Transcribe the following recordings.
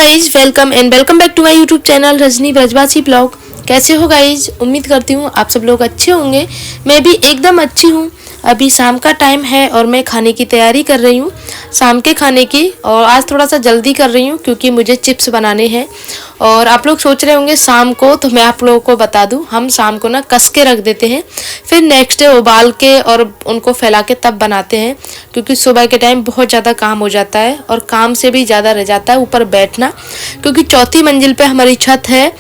Guys, welcome back to my YouTube channel Rajni Brajwasi blog. कैसे हो guys? उम्मीद करती हूँ आप सब लोग अच्छे होंगे। मैं भी एकदम अच्छी हूँ। अभी शाम का टाइम है और मैं खाने की तैयारी कर रही हूँ, शाम के खाने की। और आज थोड़ा सा जल्दी कर रही हूँ क्योंकि मुझे चिप्स बनाने हैं। और आप लोग सोच रहे होंगे शाम को, तो मैं आप लोगों को बता दूँ, हम शाम को ना कस के रख देते हैं, फिर नेक्स्ट डे उबाल के और उनको फैला के तब बनाते हैं। क्योंकि सुबह के टाइम बहुत ज़्यादा काम हो जाता है और काम से भी ज़्यादा रह जाता है ऊपर बैठना। क्योंकि चौथी मंजिल पे हमारी छत है,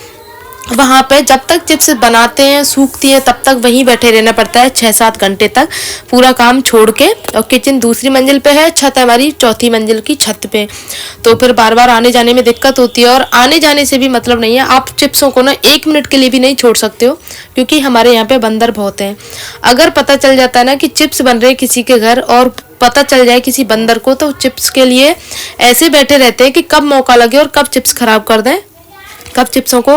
वहाँ पे जब तक चिप्स बनाते हैं सूखती हैं तब तक वहीं बैठे रहना पड़ता है 6-7 घंटे तक, पूरा काम छोड़ के। और किचन दूसरी मंजिल पे है, छत हमारी चौथी मंजिल की छत पे। तो फिर बार बार आने जाने में दिक्कत होती है। और आने जाने से भी मतलब नहीं है, आप चिप्सों को ना 1 मिनट के लिए भी नहीं छोड़ सकते हो, क्योंकि हमारे यहाँ पे बंदर बहुत हैं। अगर पता चल जाता है ना कि चिप्स बन रहे हैं किसी के घर और पता चल जाए किसी बंदर को, तो चिप्स के लिए ऐसे बैठे रहते हैं कि कब मौका लगे और कब चिप्स खराब कर दें, कब चिप्सों को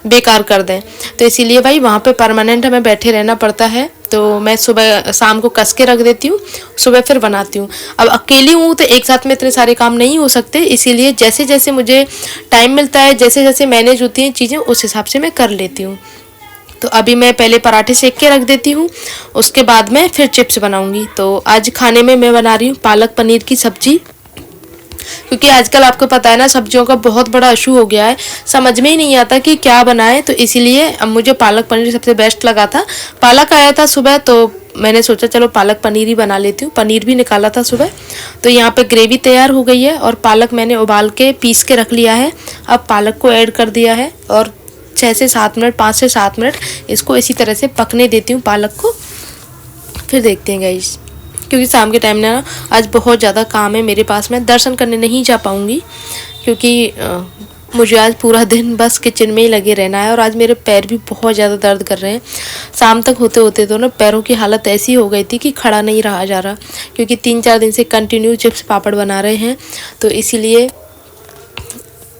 बेकार कर दें। तो इसीलिए भाई वहाँ पे परमानेंट हमें बैठे रहना पड़ता है। तो मैं सुबह शाम को कस के रख देती हूँ, सुबह फिर बनाती हूँ। अब अकेली हूँ तो एक साथ में इतने सारे काम नहीं हो सकते, इसीलिए जैसे जैसे मुझे टाइम मिलता है, जैसे जैसे मैनेज होती हैं चीज़ें, उस हिसाब से मैं कर लेती हूँ। तो अभी मैं पहले पराठे सेक के रख देती हूँ, उसके बाद में फिर चिप्स बनाऊँगी। तो आज खाने में मैं बना रही हूँ पालक पनीर की सब्जी। क्योंकि आजकल आपको पता है ना, सब्जियों का बहुत बड़ा इशू हो गया है, समझ में ही नहीं आता कि क्या बनाए। तो इसीलिए अब मुझे पालक पनीर सबसे बेस्ट लगा था। पालक आया था सुबह तो मैंने सोचा चलो पालक पनीर ही बना लेती हूँ। पनीर भी निकाला था सुबह। तो यहाँ पे ग्रेवी तैयार हो गई है और पालक मैंने उबाल के पीस के रख लिया है। अब पालक को ऐड कर दिया है और 6 से 7 मिनट, 5 से 7 मिनट इसको इसी तरह से पकने देती हूँ पालक को। फिर देखते हैं गाइस, क्योंकि शाम के टाइम ना आज बहुत ज़्यादा काम है मेरे पास, मैं दर्शन करने नहीं जा पाऊँगी। क्योंकि मुझे आज पूरा दिन बस किचन में ही लगे रहना है। और आज मेरे पैर भी बहुत ज़्यादा दर्द कर रहे हैं। शाम तक होते होते तो ना पैरों की हालत ऐसी हो गई थी कि खड़ा नहीं रहा जा रहा, क्योंकि 3-4 दिन से कंटिन्यू चिप्स पापड़ बना रहे हैं। तो इसीलिए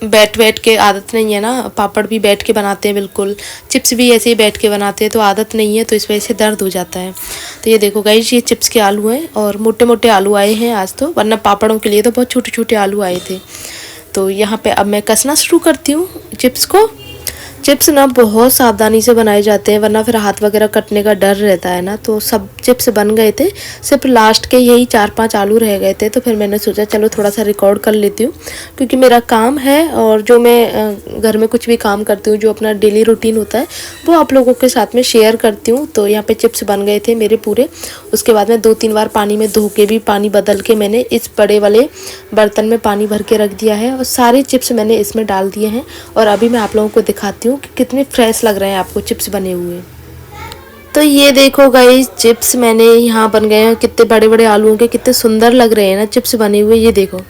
बैठ के आदत नहीं है ना, पापड़ भी बैठ के बनाते हैं बिल्कुल, चिप्स भी ऐसे ही बैठ के बनाते हैं, तो आदत नहीं है, तो इस वजह से दर्द हो जाता है। तो ये देखो गाइस, ये चिप्स के आलू हैं और मोटे मोटे आलू आए हैं आज तो, वरना पापड़ों के लिए तो बहुत छोटे छोटे आलू आए थे। तो यहाँ पे अब मैं कसना शुरू करती हूँ चिप्स को। चिप्स ना बहुत सावधानी से बनाए जाते हैं, वरना फिर हाथ वगैरह कटने का डर रहता है ना। तो सब चिप्स बन गए थे, सिर्फ लास्ट के यही 4-5 आलू रह गए थे। तो फिर मैंने सोचा चलो थोड़ा सा रिकॉर्ड कर लेती हूँ, क्योंकि मेरा काम है और जो मैं घर में कुछ भी काम करती हूँ, जो अपना डेली रूटीन होता है, वो आप लोगों के साथ में शेयर करती हूँ। तो यहाँ पे चिप्स बन गए थे मेरे पूरे। उसके बाद में 2-3 बार पानी में धो के भी, पानी बदल के मैंने इस बड़े वाले बर्तन में पानी भर के रख दिया है और सारे चिप्स मैंने इसमें डाल दिए हैं। और अभी मैं आप लोगों को दिखाती हूँ कि कितने फ्रेश लग रहे हैं आपको चिप्स बने हुए। तो ये देखो गाइस, चिप्स मैंने यहाँ बन गए हैं, कितने बड़े बड़े आलूओं के, कितने सुंदर लग रहे हैं ना चिप्स बने हुए। ये देखो,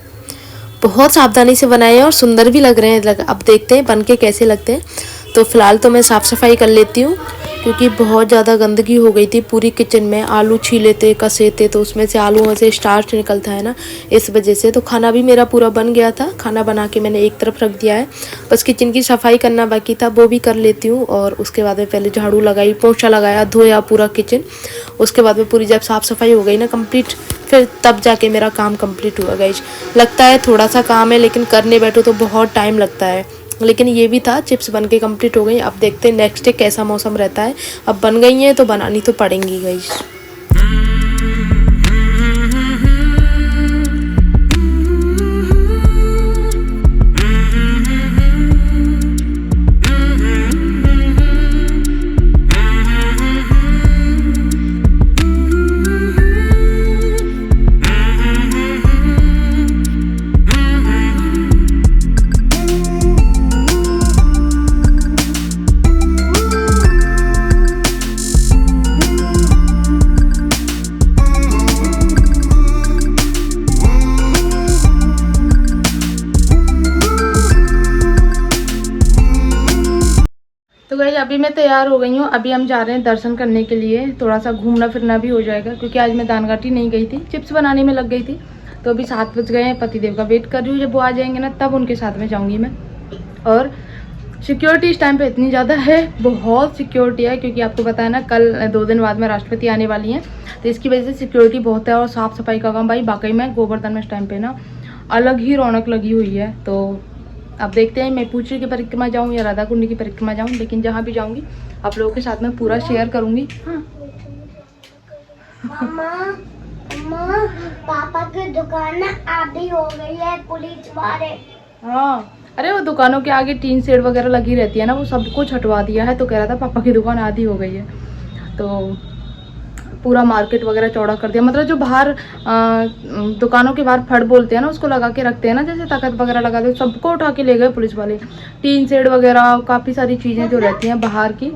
बहुत सावधानी से बनाए हैं और सुंदर भी लग रहे हैं। अब देखते हैं बन के कैसे लगते हैं। तो फिलहाल तो मैं साफ़ सफाई कर लेती हूँ, क्योंकि बहुत ज़्यादा गंदगी हो गई थी पूरी किचन में। आलू छीले थे, कसे थे, तो उसमें से आलूओं से स्टार्च निकलता है ना, इस वजह से। तो खाना भी मेरा पूरा बन गया था, खाना बना के मैंने एक तरफ रख दिया है। बस किचन की सफाई करना बाकी था, वो भी कर लेती हूँ। और उसके बाद में पहले झाड़ू लगाई, पोछा लगाया, धोया पूरा किचन। उसके बाद में पूरी जब साफ़ सफाई हो गई ना कंप्लीट, फिर तब जाके मेरा काम कंप्लीट हुआ गाइस। लगता है थोड़ा सा काम है, लेकिन करने बैठो तो बहुत टाइम लगता है। लेकिन ये भी था, चिप्स बन के कंप्लीट हो गई। अब देखते हैं नेक्स्ट डे कैसा मौसम रहता है। अब बन गई हैं तो बनानी तो पड़ेंगी गाइस। तो गाइस, अभी मैं तैयार हो गई हूँ। अभी हम जा रहे हैं दर्शन करने के लिए। थोड़ा सा घूमना फिरना भी हो जाएगा, क्योंकि आज मैं दानघाटी नहीं गई थी, चिप्स बनाने में लग गई थी। तो अभी 7 बज गए हैं, पतिदेव का वेट कर रही हूँ, जब वो आ जाएंगे ना तब उनके साथ में जाऊँगी मैं। और सिक्योरिटी इस टाइम पे इतनी ज़्यादा है, बहुत सिक्योरिटी है, क्योंकि आपको पता है ना कल 2 दिन बाद में राष्ट्रपति आने वाली हैं, तो इसकी वजह से सिक्योरिटी बहुत है। और साफ़ सफाई का काम भाई वाकई में गोवर्धन में इस टाइम पे ना अलग ही रौनक लगी हुई है। तो अब देखते हैं मैं पूछी की परिक्रमा जाऊँ या राधा कुंड की परिक्रमा जाऊँ, लेकिन जहाँ भी जाऊँगी आप लोगों के साथ में पूरा शेयर करूँगी। हाँ मम्मा, पापा की दुकान ना आधी हो गई है, पुलिस वाले। हाँ, अरे वो दुकानों के आगे टीन शेड वगैरह लगी रहती है ना, वो सब कुछ हटवा दिया है। तो कह रहा था पापा की दुकान आधी हो गई है, तो पूरा मार्केट वगैरह चौड़ा कर दिया। मतलब जो बाहर दुकानों के बाहर फड़ बोलते हैं ना, उसको लगा के रखते हैं ना, जैसे तख्त वगैरह लगा दे, सबको उठा के ले गए पुलिस वाले। टीन शेड वगैरह काफ़ी सारी चीज़ें जो रहती हैं बाहर की,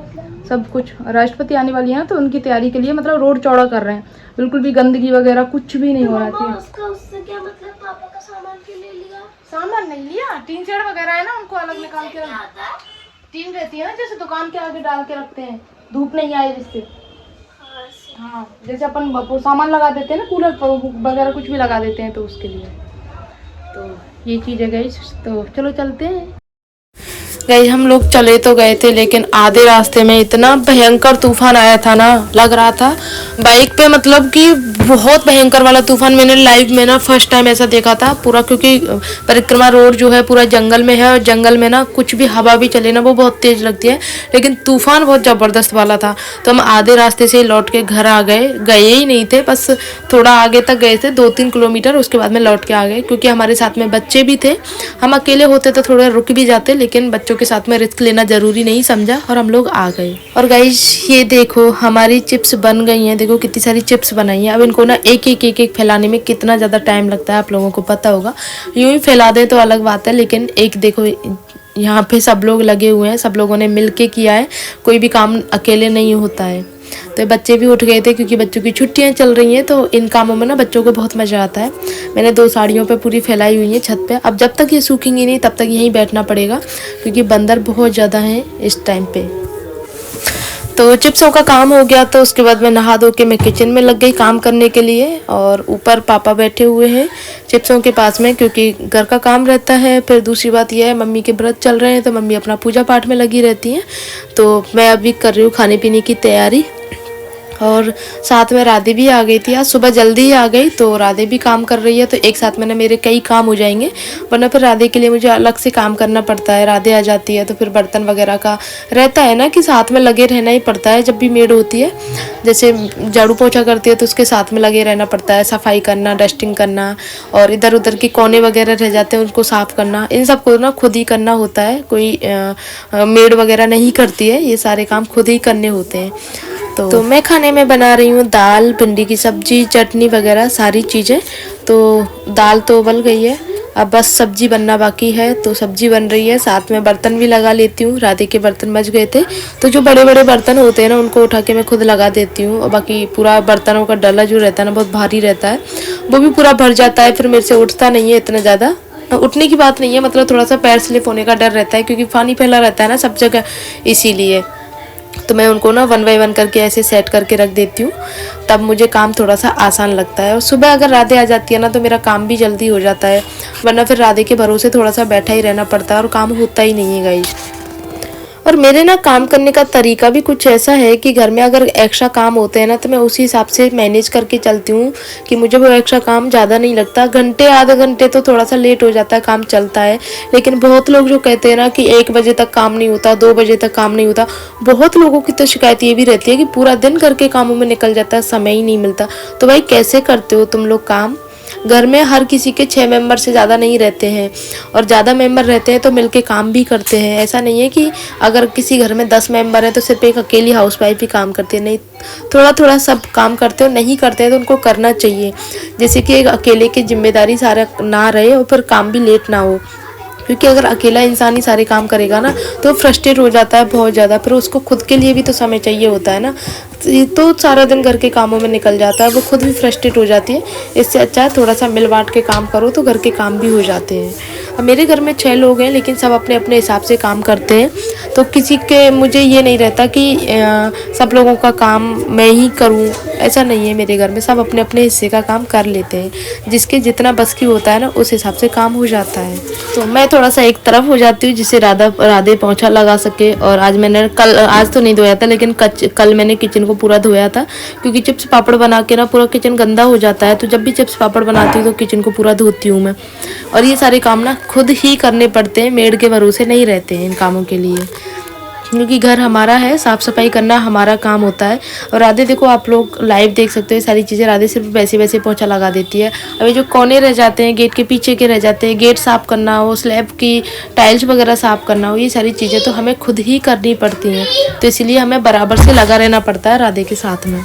सब कुछ। राष्ट्रपति आने वाली है ना, तो उनकी तैयारी के लिए मतलब रोड चौड़ा कर रहे हैं। बिल्कुल भी गंदगी वगैरह कुछ भी नहीं होना चाहिए। उससे क्या मतलब, पापा का सामान क्यों ले लिया? सामान नहीं लिया, टीन शेड वगैरह है ना, उनको अलग निकाल के टीन रहती है ना, जैसे दुकान के आगे डाल के रखते हैं, धूप नहीं आए जिससे। हाँ, जैसे अपन सामान लगा देते हैं ना, कूलर वगैरह कुछ भी लगा देते हैं, तो उसके लिए। तो ये चीज़ है गाइस, तो चलो चलते हैं। गई हम लोग चले तो गए थे, लेकिन आधे रास्ते में इतना भयंकर तूफान आया था ना, लग रहा था बाइक पे मतलब कि बहुत भयंकर वाला तूफान। मैंने लाइव में ना फर्स्ट टाइम ऐसा देखा था पूरा, क्योंकि परिक्रमा रोड जो है पूरा जंगल में है, और जंगल में ना कुछ भी हवा भी चले ना वो बहुत तेज लगती है, लेकिन तूफान बहुत ज़बरदस्त वाला था। तो हम आधे रास्ते से लौट के घर आ गए ही नहीं थे, बस थोड़ा आगे तक गए थे, 2-3 किलोमीटर, उसके बाद में लौट के आ गए, क्योंकि हमारे साथ में बच्चे भी थे। हम अकेले होते तो थोड़ा रुक भी जाते, लेकिन बच्चों के साथ में रिस्क लेना जरूरी नहीं समझा और हम लोग आ गए। और गाइस ये देखो हमारी चिप्स बन गई हैं, देखो कितनी सारी चिप्स बनाई हैं। अब इनको ना एक एक फैलाने में कितना ज़्यादा टाइम लगता है आप लोगों को पता होगा। यूं ही फैला दें तो अलग बात है, लेकिन एक देखो यहाँ पे सब लोग लगे हुए हैं, सब लोगों ने मिल के किया है, कोई भी काम अकेले नहीं होता है। तो बच्चे भी उठ गए थे, क्योंकि बच्चों की छुट्टियां चल रही हैं, तो इन कामों में ना बच्चों को बहुत मज़ा आता है। मैंने 2 साड़ियों पे पूरी फैलाई हुई है छत पे। अब जब तक ये सूखेंगी नहीं तब तक यहीं बैठना पड़ेगा, क्योंकि बंदर बहुत ज़्यादा हैं इस टाइम पे। तो चिप्सों का काम हो गया, तो उसके बाद मैं नहा धो के मैं किचन में लग गई काम करने के लिए, और ऊपर पापा बैठे हुए हैं चिप्सों के पास में, क्योंकि घर का काम रहता है। फिर दूसरी बात यह है मम्मी के व्रत चल रहे हैं, तो मम्मी अपना पूजा पाठ में लगी रहती हैं। तो मैं अभी कर रही हूँ खाने पीने की तैयारी, और साथ में राधे भी आ गई थी। आज सुबह जल्दी ही आ गई, तो राधे भी काम कर रही है, तो एक साथ में ना मेरे कई काम हो जाएंगे, वरना फिर राधे के लिए मुझे अलग से काम करना पड़ता है। राधे आ जाती है तो फिर बर्तन वगैरह का रहता है ना, कि साथ में लगे रहना ही पड़ता है। जब भी मेड होती है, जैसे झाड़ू पोछा करती है, तो उसके साथ में लगे रहना पड़ता है, सफाई करना, डस्टिंग करना, और इधर उधर की कोने वगैरह रह जाते हैं उनको साफ़ करना, इन सब को ना खुद ही करना होता है। कोई मेड वगैरह नहीं करती है, ये सारे काम खुद ही करने होते हैं। तो मैं खाने में बना रही हूँ दाल, भिंडी की सब्जी, चटनी वगैरह सारी चीज़ें। तो दाल तो उबल गई है, अब बस सब्जी बनना बाकी है, तो सब्जी बन रही है। साथ में बर्तन भी लगा लेती हूँ, राधे के बर्तन मच गए थे, तो जो बड़े बड़े बर्तन होते हैं ना उनको उठा के मैं खुद लगा देती हूँ। और बाकी पूरा बर्तनों का डला जो रहता है ना बहुत भारी रहता है, वो भी पूरा भर जाता है, फिर मेरे से उठता नहीं है इतना ज़्यादा। उठने की बात नहीं है, मतलब थोड़ा सा पैर स्लिप होने का डर रहता है, क्योंकि पानी फैला रहता है ना सब जगह, इसीलिए। तो मैं उनको ना 1 बाय 1 करके ऐसे सेट करके रख देती हूँ, तब मुझे काम थोड़ा सा आसान लगता है। और सुबह अगर राधे आ जाती है ना तो मेरा काम भी जल्दी हो जाता है, वरना फिर राधे के भरोसे थोड़ा सा बैठा ही रहना पड़ता है और काम होता ही नहीं है गाइस। और मेरे ना काम करने का तरीका भी कुछ ऐसा है कि घर में अगर एक्स्ट्रा काम होते हैं ना, तो मैं उसी हिसाब से मैनेज करके चलती हूँ, कि मुझे वो एक्स्ट्रा काम ज़्यादा नहीं लगता। घंटे आधे घंटे तो थोड़ा सा लेट हो जाता है, काम चलता है। लेकिन बहुत लोग जो कहते हैं ना कि 1 बजे तक काम नहीं होता, 2 बजे तक काम नहीं होता, बहुत लोगों की तो शिकायत ये भी रहती है कि पूरा दिन घर के कामों में निकल जाता है, समय ही नहीं मिलता। तो भाई कैसे करते हो तुम लोग काम? घर में हर किसी के 6 मेंबर से ज़्यादा नहीं रहते हैं, और ज़्यादा मेंबर रहते हैं तो मिलके काम भी करते हैं। ऐसा नहीं है कि अगर किसी घर में 10 मेंबर हैं तो सिर्फ एक अकेली हाउसवाइफ ही काम करती है, नहीं, थोड़ा थोड़ा सब काम करते हो। नहीं करते हैं तो उनको करना चाहिए, जैसे कि एक अकेले की जिम्मेदारी सारा ना रहे और फिर काम भी लेट ना हो। क्योंकि अगर अकेला इंसान ही सारे काम करेगा ना तो फ्रस्ट्रेट हो जाता है बहुत ज़्यादा, फिर उसको खुद के लिए भी तो समय चाहिए होता है ना, तो सारा दिन घर के कामों में निकल जाता है, वो खुद भी फ्रस्ट्रेट हो जाती है। इससे अच्छा है थोड़ा सा मिल बांट के काम करो तो घर के काम भी हो जाते हैं। अब मेरे घर में 6 लोग हैं, लेकिन सब अपने अपने हिसाब से काम करते हैं, तो किसी के मुझे ये नहीं रहता कि सब लोगों का काम मैं ही करूं, ऐसा नहीं है। मेरे घर में सब अपने अपने हिस्से का काम कर लेते हैं, जिसके जितना बस की होता है ना उस हिसाब से काम हो जाता है। तो मैं थोड़ा सा एक तरफ हो जाती हूँ जिससे राधे पोंछा लगा सके। और आज मैंने आज तो नहीं धोया था, लेकिन कल मैंने किचन को पूरा धोया था, क्योंकि चिप्स पापड़ बना के ना पूरा किचन गंदा हो जाता है। तो जब भी चिप्स पापड़ बनाती हूँ तो किचन को पूरा धोती हूँ मैं, और ये सारे काम ना खुद ही करने पड़ते हैं, मेड के भरोसे नहीं रहते हैं इन कामों के लिए, क्योंकि घर हमारा है, साफ़ सफाई करना हमारा काम होता है। और राधे देखो, आप लोग लाइव देख सकते हो सारी चीज़ें, राधे सिर्फ वैसे वैसे पोंछा लगा देती है। अभी जो कोने रह जाते हैं, गेट के पीछे के रह जाते हैं, गेट साफ़ करना हो, स्लैब की टाइल्स वगैरह साफ़ करना हो, ये सारी चीज़ें तो हमें खुद ही करनी पड़ती हैं। तो इसीलिए हमें बराबर से लगा रहना पड़ता है राधे के साथ में।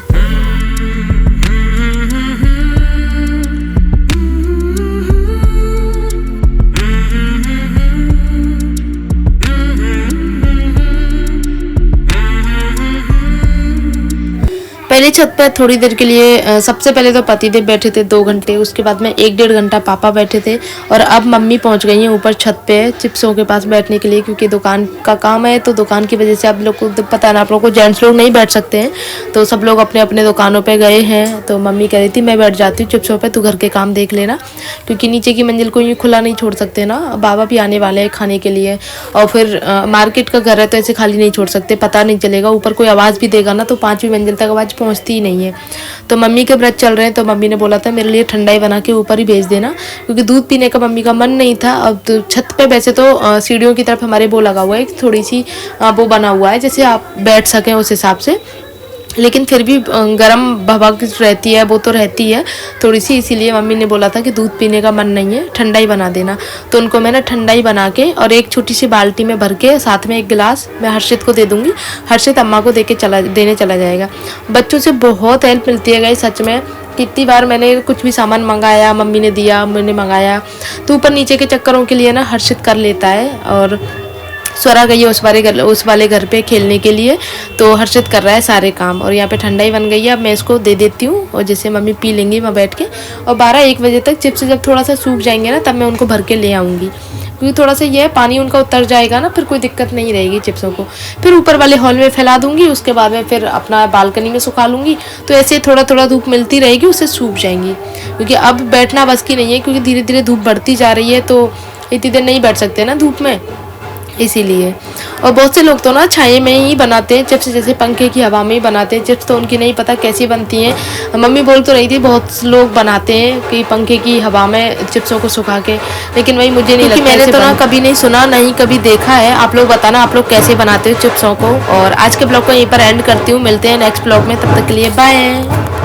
पहले छत पर थोड़ी देर के लिए सबसे पहले तो पतिदेव बैठे थे 2 घंटे, उसके बाद में 1-1.5 घंटा पापा बैठे थे, और अब मम्मी पहुंच गई हैं ऊपर छत पे चिप्सों के पास बैठने के लिए, क्योंकि दुकान का काम है। तो दुकान की वजह से आप लोग को पता है ना, आप लोग को जेंट्स लोग नहीं बैठ सकते हैं, तो सब लोग अपने अपने दुकानों पर गए हैं। तो मम्मी कह रही थी मैं बैठ जाती हूँ चिप्सों पर, तू घर के काम देख लेना, क्योंकि नीचे की मंजिल को यूँ खुला नहीं छोड़ सकते ना, बाबा भी आने वाले हैं खाने के लिए, और फिर मार्केट का घर है तो ऐसे खाली नहीं छोड़ सकते, पता नहीं चलेगा, ऊपर कोई आवाज़ भी देगा ना तो 5वीं मंजिल तक आवाज़ पहुँचती ही नहीं है। तो मम्मी के व्रत चल रहे हैं, तो मम्मी ने बोला था मेरे लिए ठंडाई बना के ऊपर ही भेज देना, क्योंकि दूध पीने का मम्मी का मन नहीं था। अब तो छत पे वैसे तो सीढ़ियों की तरफ हमारे वो लगा हुआ है, थोड़ी सी वो बना हुआ है जैसे आप बैठ सकें उस हिसाब से, लेकिन फिर भी गर्म हवा रहती है, वो तो रहती है थोड़ी सी, इसीलिए मम्मी ने बोला था कि दूध पीने का मन नहीं है, ठंडाई बना देना। तो उनको मैंने ठंडाई बना के और एक छोटी सी बाल्टी में भर के साथ में 1 गिलास मैं हर्षित को दे दूँगी, हर्षित अम्मा को देने चला जाएगा। बच्चों से बहुत हेल्प मिलती है गाइस, सच में। कितनी बार मैंने कुछ भी सामान मंगाया, मम्मी ने दिया, मैंने मंगाया, तो ऊपर नीचे के चक्करों के लिए ना हर्षित कर लेता है। और स्वरा गई है उस वाले घर पे खेलने के लिए, तो हर्षित कर रहा है सारे काम। और यहाँ पे ठंडाई बन गई है, अब मैं इसको दे देती हूँ, और जैसे मम्मी पी लेंगी वहाँ बैठ के। और 12-1 बजे तक चिप्स जब थोड़ा सा सूख जाएंगे ना, तब मैं उनको भर के ले आऊँगी, क्योंकि थोड़ा सा ये पानी उनका उतर जाएगा ना, फिर कोई दिक्कत नहीं रहेगी चिप्सों को। फिर ऊपर वाले हॉल में फैला दूंगी, उसके बाद में फिर अपना बालकनी में सुखा लूँगी, तो ऐसे थोड़ा थोड़ा धूप मिलती रहेगी, उससे सूख जाएंगी। क्योंकि अब बैठना बस की नहीं है, क्योंकि धीरे धीरे धूप बढ़ती जा रही है, तो इतनी देर नहीं बैठ सकते ना धूप में, इसीलिए। और बहुत से लोग तो ना छाये में ही बनाते हैं चिप्स, जैसे पंखे की हवा में ही बनाते हैं चिप्स, तो उनकी नहीं पता कैसी बनती हैं। मम्मी बोल तो रही थी बहुत लोग बनाते हैं कि पंखे की हवा में चिप्सों को सुखा के, लेकिन वही मुझे नहीं लगता, मैंने तो ना कभी नहीं सुना, नहीं कभी देखा है। आप लोग बताना आप लोग कैसे बनाते हो चिप्सों को। और आज के ब्लॉग को यहीं पर एंड करती हूँ, मिलते हैं नेक्स्ट ब्लॉग में, तब तक के लिए बाय।